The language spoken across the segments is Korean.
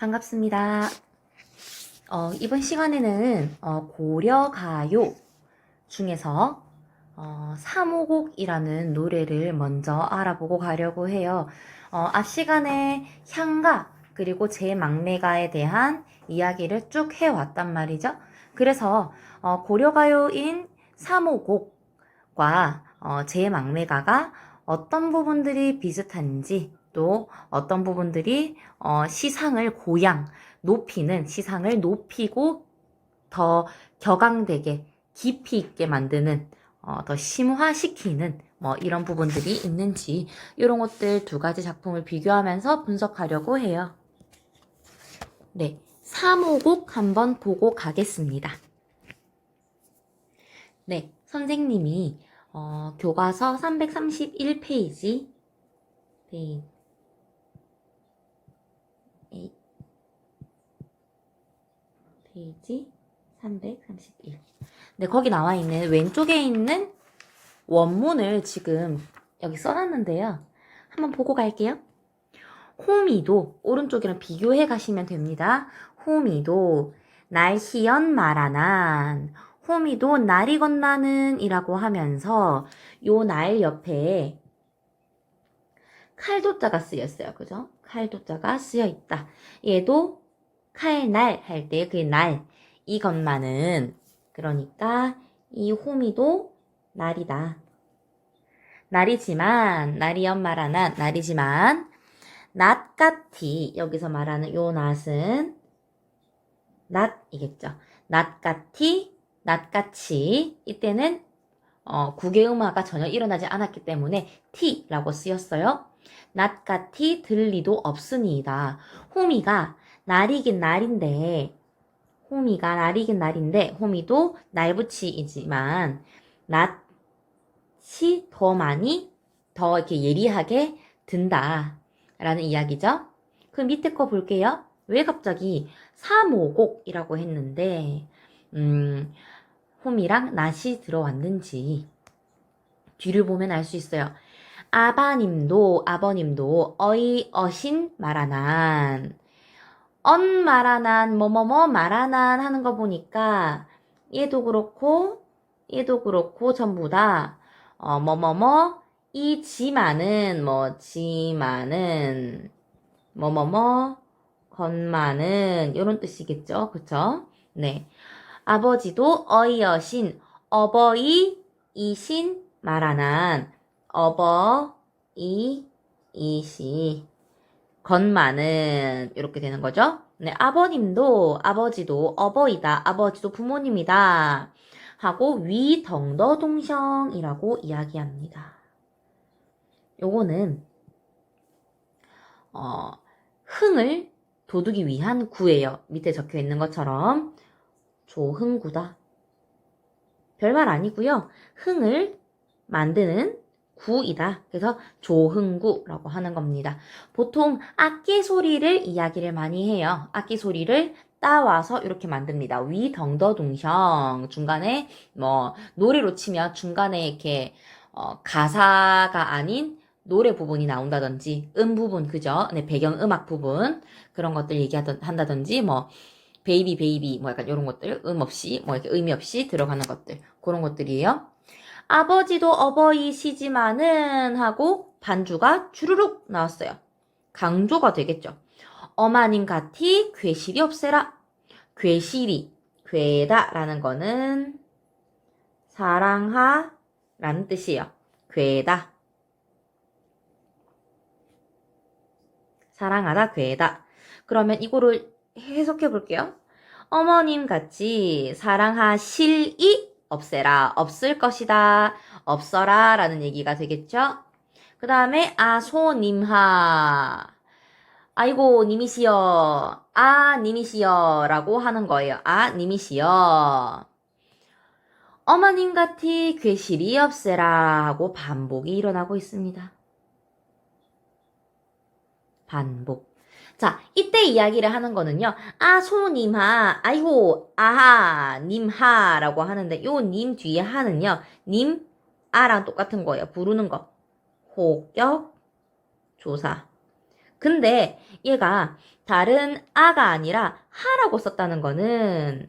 반갑습니다. 이번 시간에는 고려가요 중에서 3호곡이라는 노래를 먼저 알아보고 가려고 해요. 앞 시간에 향가 그리고 제 막내가에 대한 이야기를 쭉 해왔단 말이죠. 그래서 고려가요인 3호곡과 제 막내가가 어떤 부분들이 비슷한지 또 어떤 부분들이 시상을 시상을 높이고 더 격앙되게 깊이 있게 만드는 더 심화시키는 뭐 이런 부분들이 있는지 이런 것들 두 가지 작품을 비교하면서 분석하려고 해요. 네, 3호곡 한번 보고 가겠습니다. 네, 선생님이 교과서 331페이지 페이지 331. 네, 거기 나와 있는 왼쪽에 있는 원문을 지금 여기 써놨는데요. 한번 보고 갈게요. 호미도 오른쪽이랑 비교해 가시면 됩니다. 호미도 날희연 말하난 호미도 날이 건나는 이라고 하면서 요 날 옆에 칼도자가 쓰였어요. 그죠? 칼도자가 쓰여 있다. 얘도 칼날 할 때 그 날, 이것만은 그러니까 이 호미도 날이다. 날이지만 날이연 말하는 날이지만 낫같이 여기서 말하는 요 낫은 낫이겠죠. 낫같이 이때는 국외음화가 전혀 일어나지 않았기 때문에 t라고 쓰였어요. 낫같이 들리도 없으니이다. 호미가 날이긴 날인데 호미도 날붙이이지만 낫이 더 많이 더 이렇게 예리하게 든다 라는 이야기죠. 그 밑에 거 볼게요. 왜 갑자기 3호곡이라고 했는데 홈이랑 낫이 들어왔는지 뒤를 보면 알 수 있어요. 아버님도 어신 말하난 말하난 뭐뭐뭐 말하난 하는 거 보니까 얘도 그렇고 전부 다 뭐뭐뭐 지만은 뭐뭐뭐 건만은 이런 뜻이겠죠. 그쵸? 네. 아버지도 어버이이신 말하난 어버이이시 건만은 이렇게 되는 거죠. 네, 아버지도 어버이다. 아버지도 부모님이다. 하고 위덩더동성이라고 이야기합니다. 요거는 흥을 돋우기 위한 구예요. 밑에 적혀 있는 것처럼 조흥구다. 별말 아니고요. 흥을 만드는 구이다. 그래서 조흥구라고 하는 겁니다. 보통 악기 소리를 이야기를 많이 해요. 악기 소리를 따와서 이렇게 만듭니다. 위덩더동성 중간에 노래로 치면 중간에 이렇게 가사가 아닌 노래 부분이 나온다든지 부분 그죠? 네, 배경 음악 부분 그런 것들 한다든지 베이비 약간 이런 것들 없이 이렇게 의미 없이 들어가는 것들 그런 것들이에요. 아버지도 어버이시지만은 하고 반주가 주르륵 나왔어요. 강조가 되겠죠. 어마님 같이 괴실이 없애라. 괴다라는 거는 사랑하라는 뜻이에요. 괴다. 사랑하다, 괴다. 그러면 이거를 해석해 볼게요. 어머님 같이 사랑하실이 없애라, 없을 것이다, 없어라 라는 얘기가 되겠죠? 그 다음에 아소님하 아이고 님이시여 님이시여 라고 하는 거예요. 님이시여 어머님 같이 괴실이 없애라 하고 반복이 일어나고 있습니다. 반복. 자, 이때 이야기를 하는 거는요. 소님하, 아이고, 님하라고 하는데 요 님 뒤에 하는요. 님, 랑 똑같은 거예요. 부르는 거. 호격, 조사. 근데 얘가 다른 아가 아니라 하라고 썼다는 거는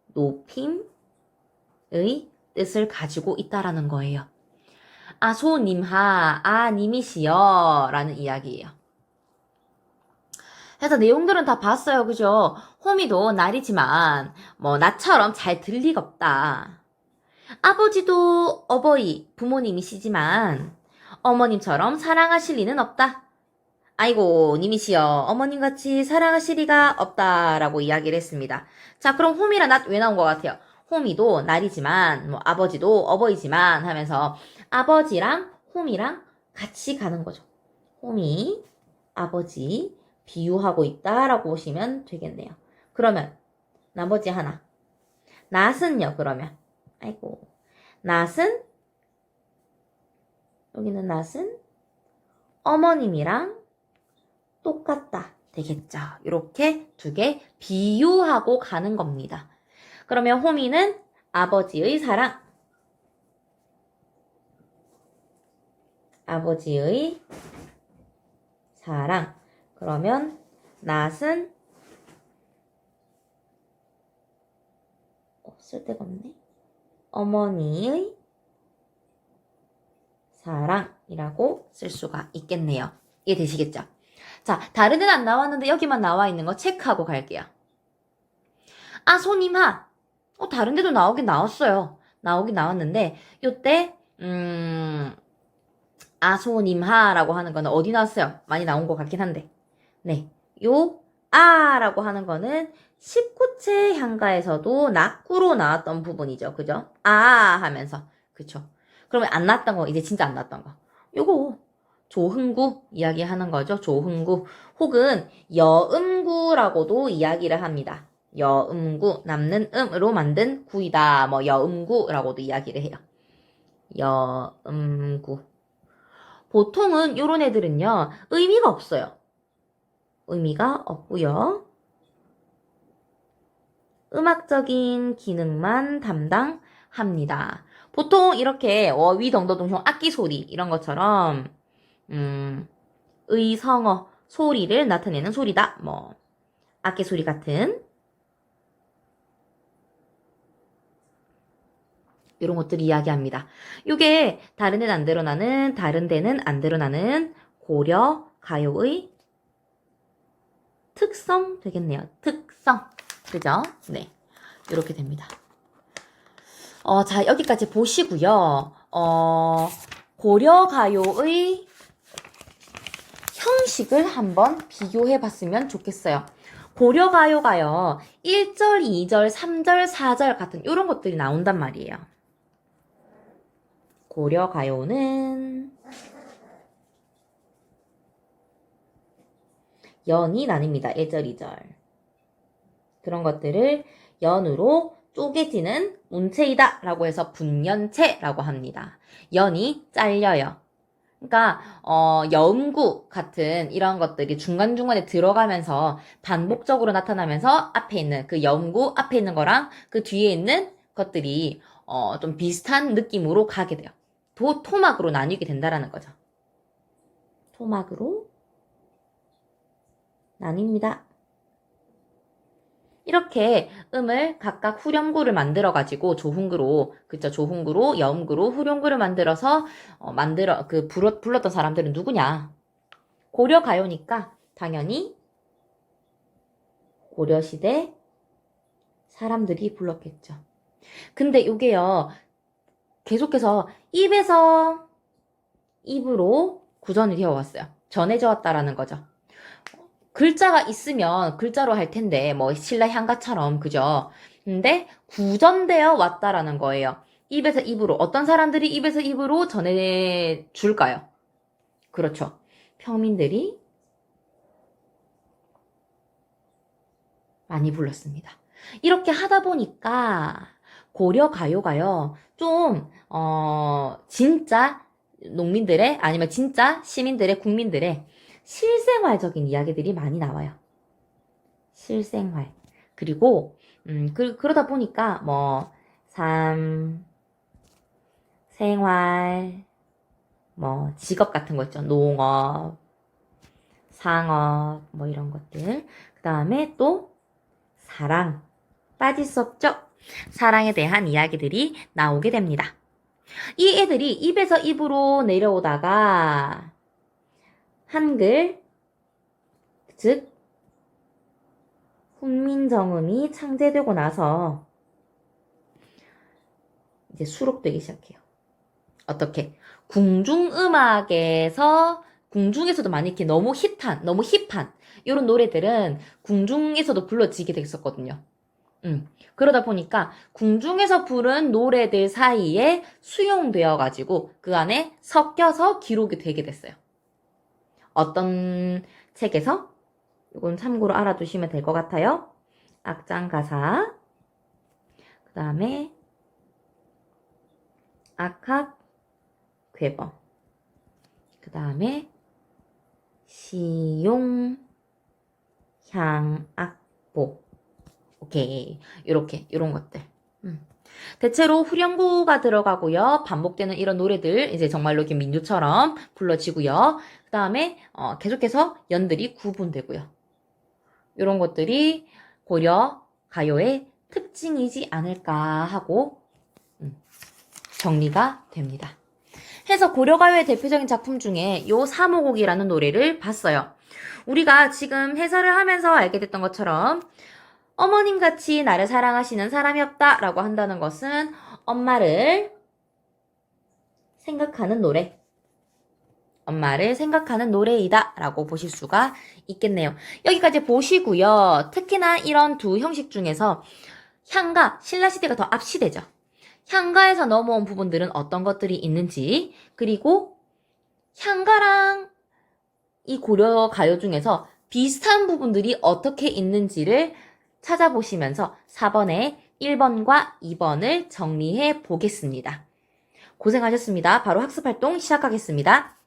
높임의 뜻을 가지고 있다라는 거예요. 소님하, 님이시여 라는 이야기예요. 그래서 내용들은 다 봤어요. 그죠? 호미도 날이지만 나처럼 잘 들 리가 없다. 아버지도 어버이, 부모님이시지만 어머님처럼 사랑하실 리는 없다. 아이고, 님이시여, 어머님같이 사랑하실 리가 없다라고 이야기를 했습니다. 자, 그럼 홈이랑 낫 왜 나온 것 같아요? 홈이도 날이지만, 아버지도 어버이지만 하면서 아버지랑 홈이랑 같이 가는 거죠. 홈이 아버지 비유하고 있다라고 보시면 되겠네요. 그러면 나머지 하나. 낫은요, 그러면. 아이고. 낫은, 여기는 낫은 어머님이랑 똑같다 되겠죠. 이렇게 두 개 비유하고 가는 겁니다. 그러면 호미는 아버지의 사랑, 아버지의 사랑. 그러면 낫은 쓸데가 없네. 어머니의 사랑이라고 쓸 수가 있겠네요. 이해되시겠죠? 자, 다른 데는 안 나왔는데 여기만 나와 있는 거 체크하고 갈게요. 소님하. 다른 데도 나오긴 나왔어요. 나오긴 나왔는데 요때 소님하라고 하는 거는 어디 나왔어요? 많이 나온 것 같긴 한데. 네. 요 라고 하는 거는 19채 향가에서도 낙구로 나왔던 부분이죠. 그죠? 하면서. 그쵸? 그러면 안 나왔던 거, 이제 진짜 안 나왔던 거. 요거 조흥구 이야기하는 거죠. 조흥구 혹은 여음구라고도 이야기를 합니다. 여음구, 남는 음으로 만든 구이다. 여음구라고도 이야기를 해요. 여음구. 보통은 요런 애들은요, 의미가 없어요. 의미가 없고요. 음악적인 기능만 담당합니다. 보통 이렇게 위덩더동형 악기 소리 이런 것처럼 의성어 소리를 나타내는 소리다. 악기 소리 같은 이런 것들 이야기합니다. 이게 다른 데는 안 드러나는, 다른 데는 안 드러나는 고려 가요의 특성 되겠네요. 특성. 그죠? 네. 이렇게 됩니다. 자, 여기까지 보시고요. 고려 가요의 형식을 한번 비교해 봤으면 좋겠어요. 고려 가요가요. 1절, 2절, 3절, 4절 같은 이런 것들이 나온단 말이에요. 고려 가요는 연이 나뉩니다. 1절, 2절. 그런 것들을 연으로 쪼개지는 문체이다 라고 해서 분연체라고 합니다. 연이 잘려요. 그러니까 여음구 같은 이런 것들이 중간중간에 들어가면서 반복적으로 나타나면서 앞에 있는 그 여음구 앞에 있는 거랑 그 뒤에 있는 것들이 좀 비슷한 느낌으로 가게 돼요. 토막으로 나뉘게 된다라는 거죠. 토막으로 나뉩니다. 이렇게 음을 각각 후렴구를 만들어가지고 조흥구로, 그쵸, 조흥구로, 여음구로, 후렴구를 만들어서, 불렀던 사람들은 누구냐? 고려 가요니까, 당연히, 고려시대 사람들이 불렀겠죠. 근데 요게요, 계속해서 입에서 입으로 구전이 되어 왔어요. 전해져 왔다라는 거죠. 글자가 있으면 글자로 할 텐데, 신라 향가처럼, 그죠? 근데 구전되어 왔다라는 거예요. 입에서 입으로. 어떤 사람들이 입에서 입으로 전해줄까요? 그렇죠. 평민들이 많이 불렀습니다. 이렇게 하다 보니까 고려 가요가요, 좀, 진짜 농민들의, 아니면 진짜 시민들의, 국민들의 실생활적인 이야기들이 많이 나와요. 실생활. 그리고 그러다 보니까 삶, 생활, 직업 같은 거 있죠. 농업, 상어, 뭐 이런 것들. 그 다음에 또 사랑. 빠질 수 없죠? 사랑에 대한 이야기들이 나오게 됩니다. 이 애들이 입에서 입으로 내려오다가 한글, 즉 훈민정음이 창제되고 나서 이제 수록되기 시작해요. 어떻게? 궁중에서도 많이 이렇게 너무 힙한 이런 노래들은 궁중에서도 불러지게 됐었거든요. 그러다 보니까 궁중에서 부른 노래들 사이에 수용되어가지고 그 안에 섞여서 기록이 되게 됐어요. 어떤 책에서? 이건 참고로 알아두시면 될 것 같아요. 악장 가사, 그 다음에 악학 괴범, 그 다음에 시용 향악보. 오케이. 요런 것들. 대체로 후렴구가 들어가고요. 반복되는 이런 노래들, 이제 정말로 이렇게 민요처럼 불러지고요. 그 다음에, 계속해서 연들이 구분되고요. 요런 것들이 고려 가요의 특징이지 않을까 하고, 정리가 됩니다. 해서 고려가요의 대표적인 작품 중에 요 사모곡이라는 노래를 봤어요. 우리가 지금 해설을 하면서 알게 됐던 것처럼 어머님같이 나를 사랑하시는 사람이 없다 라고 한다는 것은 엄마를 생각하는 노래이다 라고 보실 수가 있겠네요. 여기까지 보시고요. 특히나 이런 두 형식 중에서 향가, 신라시대가 더 앞시대죠. 향가에서 넘어온 부분들은 어떤 것들이 있는지, 그리고 향가랑 이 고려 가요 중에서 비슷한 부분들이 어떻게 있는지를 찾아보시면서 4번에 1번과 2번을 정리해 보겠습니다. 고생하셨습니다. 바로 학습활동 시작하겠습니다.